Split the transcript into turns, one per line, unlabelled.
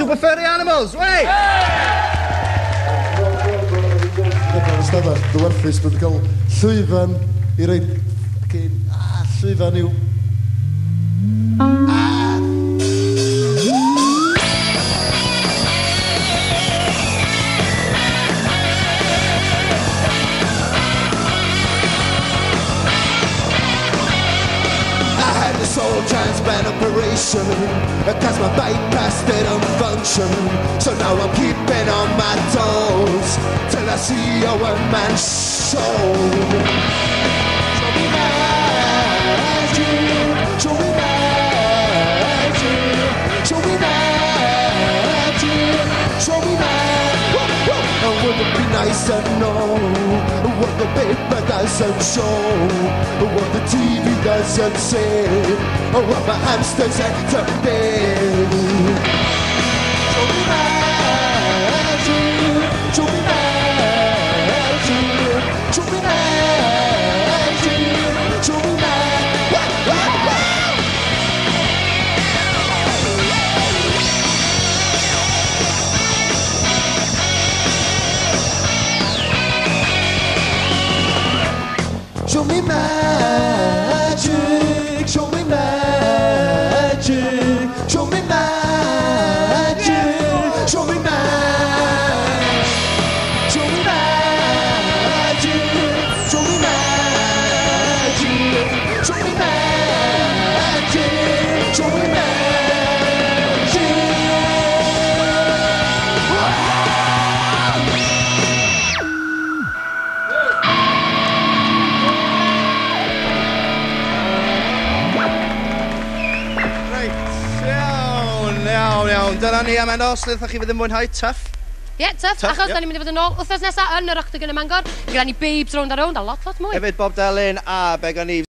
Super Furry Animals, wey!
Ystafell, dywyrthus, bydd cael llwyfan i roed... llwyfan i'w...
Soul transplant operation, cause my bypass didn't function. So now I'm keeping on my toes till I see a one-man show. Show me magic, show me magic, show me magic, show me magic. Would it be nice to know what the paper doesn't show, what the TV doesn't say, or what my hamsters entertain? Show me magic, show me magic, show me magic, show me magic. Show me magic, show me magic, show me magic, show me magic, show me magic, show me magic, show me magic, show me magic.
Iawn, dyna ni am endo, os ydych chi fydd yn mwynhau, tuff.
Ie, tuff, achos da ni'n mynd i fod yn ôl wythnos nesaf yn yr Octagon ym Mangor. Gyda ni babes rownd a rownd a lot mwy.
Hefyd Bob Delyn a be gan ni